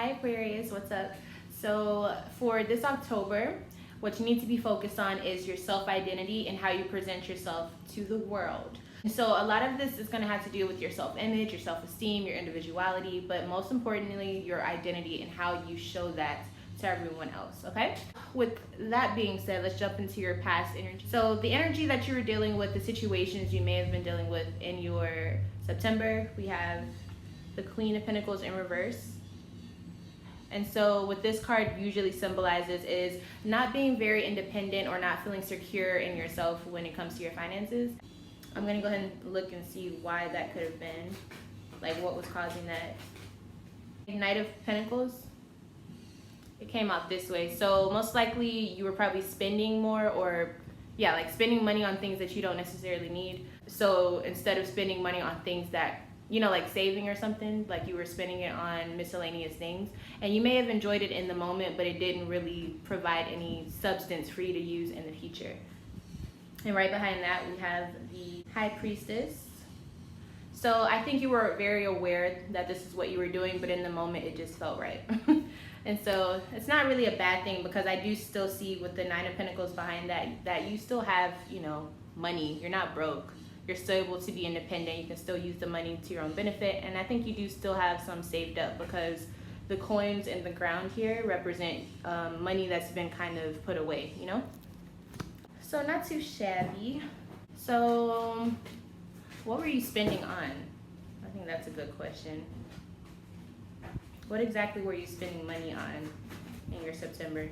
Hi Aquarius, what's up? So for this October, what you need to be focused on is your self-identity and how you present yourself to the world. So a lot of this is going to have to do with your self-image, your self-esteem, your individuality, but most importantly, your identity and how you show that to everyone else, okay? With that being said, let's jump into your past energy. So the energy that you were dealing with, the situations you may have been dealing with in your September, we have the Queen of Pentacles in reverse. And so what this card usually symbolizes is not being very independent or not feeling secure in yourself when it comes to your finances. I'm gonna go ahead and look and see why that could have been, like what was causing that. Knight of Pentacles, it came out this way. So most likely you were probably spending more, or yeah, like spending money on things that you don't necessarily need. So instead of spending money on things that, you know, like saving or something, like you were spending it on miscellaneous things, and you may have enjoyed it in the moment, but it didn't really provide any substance for you to use in the future. And right behind that, we have the High Priestess. So I think you were very aware that this is what you were doing, but in the moment, it just felt right. And so it's not really a bad thing, because I do still see with the Nine of Pentacles behind that you still have, you know, money. You're not broke. You're still able to be independent. You can still use the money to your own benefit. And I think you do still have some saved up, because the coins in the ground here represent money that's been kind of put away, you know? So not too shabby. So what were you spending on? I think that's a good question. What exactly were you spending money on in your September?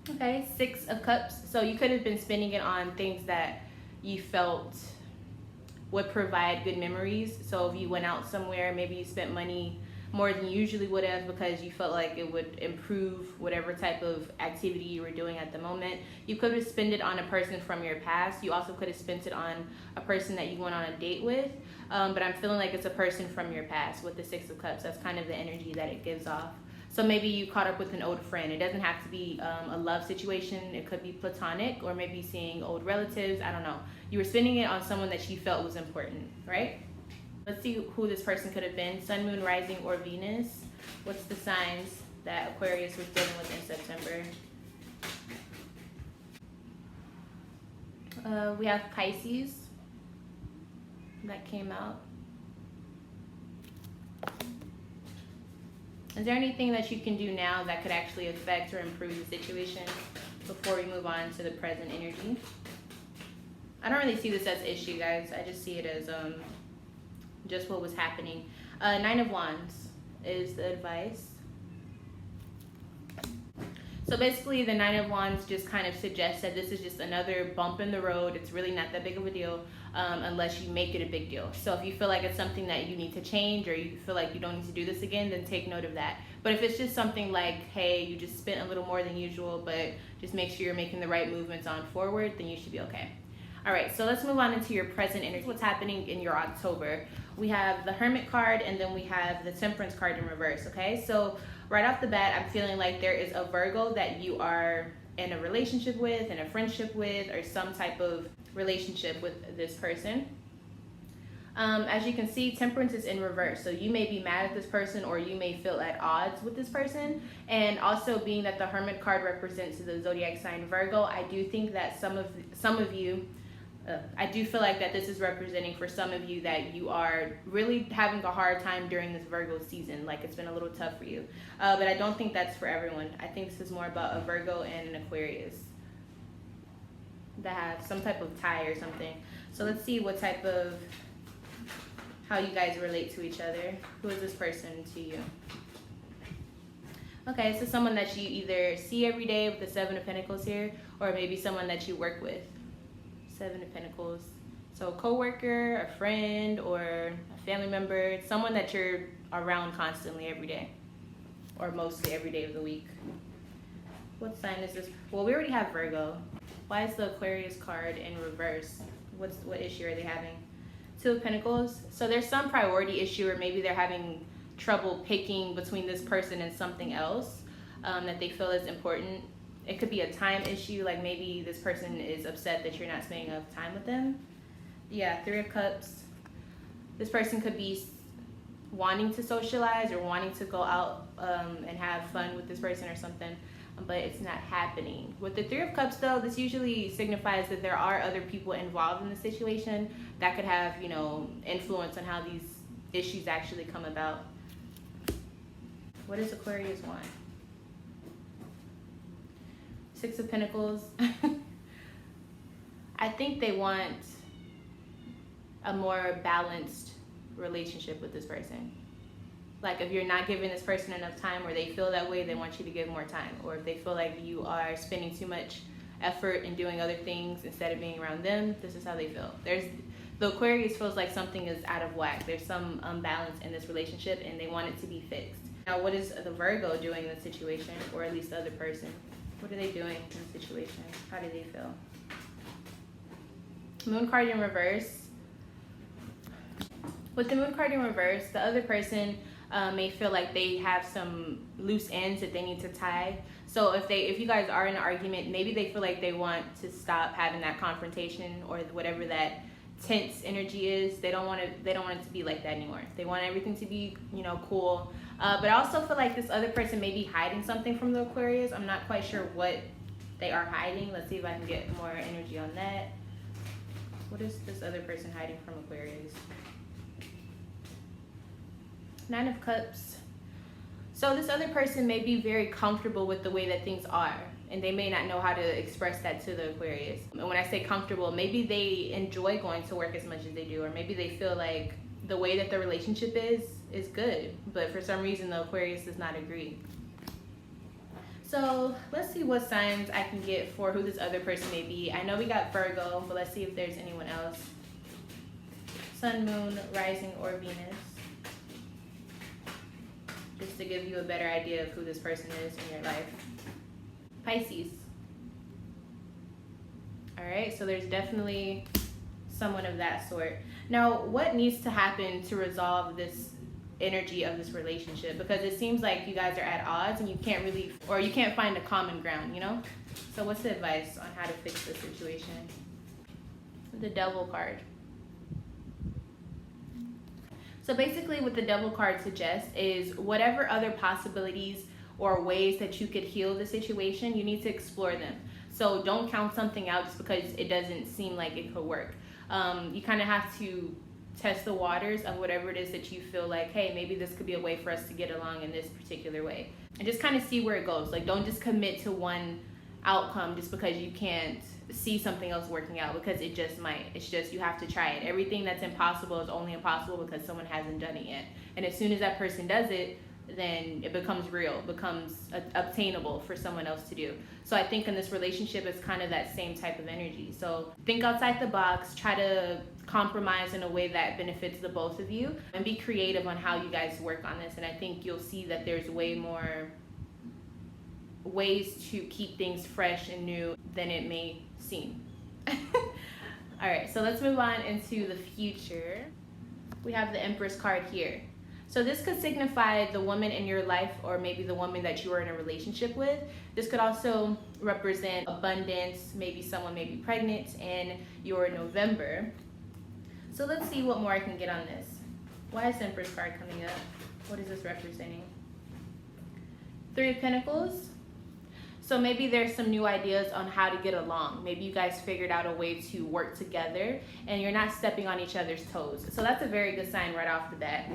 Okay, Six of Cups. So you could have been spending it on things that you felt would provide good memories. So if you went out somewhere, maybe you spent money more than you usually would have because you felt like it would improve whatever type of activity you were doing at the moment. You could have spent it on a person from your past. You also could have spent it on a person that you went on a date with. But I'm feeling like it's a person from your past with the Six of Cups. That's kind of the energy that it gives off. So maybe you caught up with an old friend. It doesn't have to be a love situation. It could be platonic, or maybe seeing old relatives. I don't know. You were spending it on someone that you felt was important, right? Let's see who this person could have been. Sun, Moon, Rising, or Venus. What's the signs that Aquarius was dealing with in September? We have Pisces. That came out. Is there anything that you can do now that could actually affect or improve the situation before we move on to the present energy? I don't really see this as issue, guys. I just see it as just what was happening. Nine of Wands is the advice. So basically the Nine of Wands just kind of suggests that this is just another bump in the road. It's really not that big of a deal unless you make it a big deal. So if you feel like it's something that you need to change, or you feel like you don't need to do this again, then take note of that. But if it's just something like, hey, you just spent a little more than usual, but just make sure you're making the right movements on forward, then you should be okay. All right, so let's move on into your present energy. What's happening in your October? We have the Hermit card, and then we have the Temperance card in reverse, okay? So right off the bat, I'm feeling like there is a Virgo that you are in a relationship with, in a friendship with, or some type of relationship with this person. As you can see, Temperance is in reverse. So you may be mad at this person, or you may feel at odds with this person. And also, being that the Hermit card represents the zodiac sign Virgo, I do think that some of you, I do feel like that this is representing for some of you that you are really having a hard time during this Virgo season. Like, it's been a little tough for you. But I don't think that's for everyone. I think this is more about a Virgo and an Aquarius that have some type of tie or something. So let's see what type of, how you guys relate to each other. Who is this person to you? Okay, so someone that you either see every day with the Seven of Pentacles here, or maybe someone that you work with. Seven of Pentacles. So a coworker, a friend, or a family member, someone that you're around constantly every day, or mostly every day of the week. What sign is this? Well, we already have Virgo. Why is the Aquarius card in reverse? What issue are they having? Two of Pentacles. So there's some priority issue, or maybe they're having trouble picking between this person and something else that they feel is important. It could be a time issue, like maybe this person is upset that you're not spending enough time with them. Yeah, Three of Cups. This person could be wanting to socialize or wanting to go out and have fun with this person or something, but it's not happening. With the Three of Cups though, this usually signifies that there are other people involved in the situation that could have, you know, influence on how these issues actually come about. What does Aquarius want? Six of Pentacles. I think they want a more balanced relationship with this person. Like if you're not giving this person enough time, or they feel that way, they want you to give more time. Or if they feel like you are spending too much effort in doing other things instead of being around them, this is how they feel. The Aquarius feels like something is out of whack. There's some imbalance in this relationship and they want it to be fixed. Now, what is the Virgo doing in the situation, or at least the other person? What are they doing in the situation? How do they feel? Moon card in reverse. With the Moon card in reverse, the other person may feel like they have some loose ends that they need to tie. So if you guys are in an argument, maybe they feel like they want to stop having that confrontation or whatever that tense energy is. They don't want it to be like that anymore. They want everything to be, you know, cool. But I also feel like this other person may be hiding something from the Aquarius. I'm not quite sure what they are hiding. Let's see if I can get more energy on that. What is this other person hiding from Aquarius? Nine of Cups. So this other person may be very comfortable with the way that things are, and they may not know how to express that to the Aquarius. And when I say comfortable, maybe they enjoy going to work as much as they do, or maybe they feel like the way that the relationship is good, but for some reason the Aquarius does not agree. So let's see what signs I can get for who this other person may be. I know we got Virgo, but let's see if there's anyone else. Sun, Moon, Rising, or Venus. Just to give you a better idea of who this person is in your life. Pisces. All right, so there's definitely someone of that sort. Now, what needs to happen to resolve this energy of this relationship? Because it seems like you guys are at odds and you can't find a common ground, you know? So what's the advice on how to fix the situation? The Devil card. So basically what the Devil card suggests is whatever other possibilities or ways that you could heal the situation, you need to explore them. So don't count something out just because it doesn't seem like it could work. You kind of have to test the waters of whatever it is that you feel like, hey, maybe this could be a way for us to get along in this particular way. And just kind of see where it goes. Like, don't just commit to one outcome just because you can't see something else working out, because it just might. It's just, you have to try it. Everything that's impossible is only impossible because someone hasn't done it yet. And as soon as that person does it, then it becomes real, becomes obtainable for someone else to do. So I think in this relationship, it's kind of that same type of energy. So think outside the box, try to compromise in a way that benefits the both of you, and be creative on how you guys work on this. And I think you'll see that there's way more ways to keep things fresh and new than it may seem. All right, so let's move on into the future. We have the Empress card here. So this could signify the woman in your life, or maybe the woman that you are in a relationship with. This could also represent abundance. Maybe someone may be pregnant in your November. So let's see what more I can get on this. Why is the Empress card coming up? What is this representing? Three of Pentacles. So maybe there's some new ideas on how to get along. Maybe you guys figured out a way to work together and you're not stepping on each other's toes. So that's a very good sign right off the bat.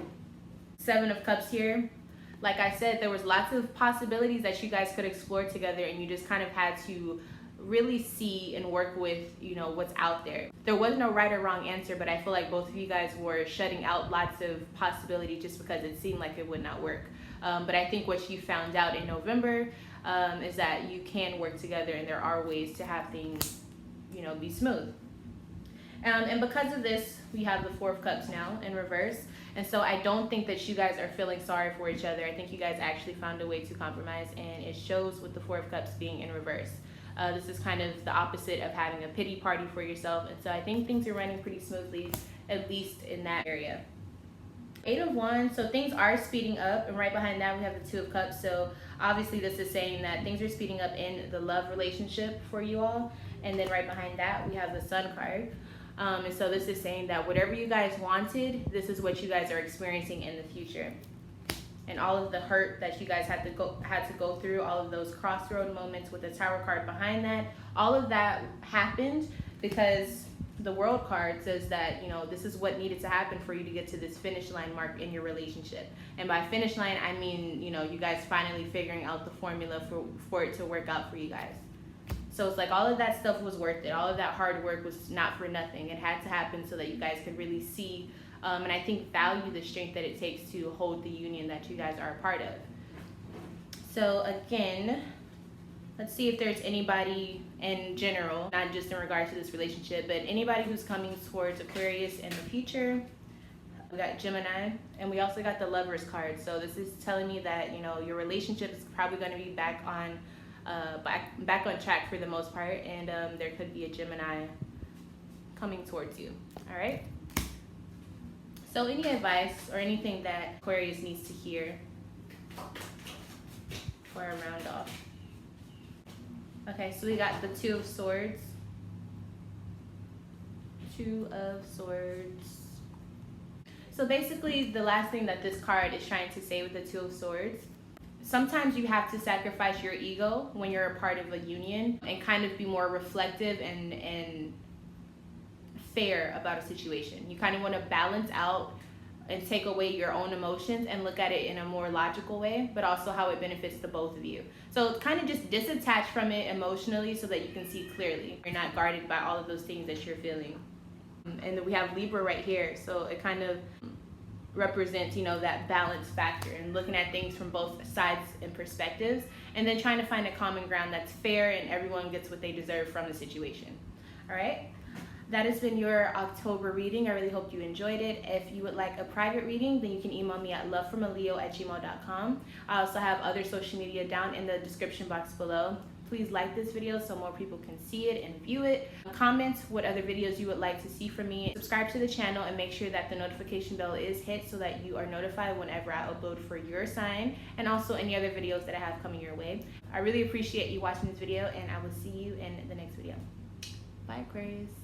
Seven of Cups here. Like I said, there was lots of possibilities that you guys could explore together, and you just kind of had to really see and work with, you know, what's out there. There was no right or wrong answer, but I feel like both of you guys were shutting out lots of possibilities just because it seemed like it would not work. But I think what you found out in November is that you can work together, and there are ways to have things, you know, be smooth. And because of this, we have the Four of Cups now in reverse. And so I don't think that you guys are feeling sorry for each other. I think you guys actually found a way to compromise, and it shows with the Four of Cups being in reverse. This is kind of the opposite of having a pity party for yourself. And so I think things are running pretty smoothly, at least in that area. Eight of Wands, so things are speeding up, and right behind that we have the Two of Cups. So obviously this is saying that things are speeding up in the love relationship for you all. And then right behind that we have the Sun card. And so this is saying that whatever you guys wanted, this is what you guys are experiencing in the future. And all of the hurt that you guys had to go through, all of those crossroad moments with the Tower card behind that, all of that happened because the World card says that, you know, this is what needed to happen for you to get to this finish line mark in your relationship. And by finish line, I mean, you know, you guys finally figuring out the formula for it to work out for you guys. So it's like all of that stuff was worth it. All of that hard work was not for nothing. It had to happen so that you guys could really see and I think value the strength that it takes to hold the union that you guys are a part of. So again, let's see if there's anybody in general, not just in regards to this relationship, but anybody who's coming towards Aquarius in the future. We got Gemini, and we also got the Lovers card. So this is telling me that, you know, your relationship is probably going to be back on track for the most part, and there could be a Gemini coming towards you. All right. So any advice or anything that Aquarius needs to hear for a round off? Okay, so we got the Two of Swords. Two of Swords. So basically the last thing that this card is trying to say with the Two of Swords, sometimes you have to sacrifice your ego when you're a part of a union and kind of be more reflective and fair about a situation. You kind of want to balance out and take away your own emotions and look at it in a more logical way, but also how it benefits the both of you. So kind of just disattach from it emotionally so that you can see clearly. You're not guarded by all of those things that you're feeling. And then we have Libra right here, so it kind of represents, you know, that balance factor and looking at things from both sides and perspectives, and then trying to find a common ground that's fair and everyone gets what they deserve from the situation. All right, that has been your October reading. I really hope you enjoyed it. If you would like a private reading, then you can email me at lovefromaleo@gmail.com. I also have other social media down in the description box below. Please like this video so more people can see it and view it. Comment what other videos you would like to see from me. Subscribe to the channel and make sure that the notification bell is hit so that you are notified whenever I upload for your sign, and also any other videos that I have coming your way. I really appreciate you watching this video, and I will see you in the next video. Bye, Aquarius.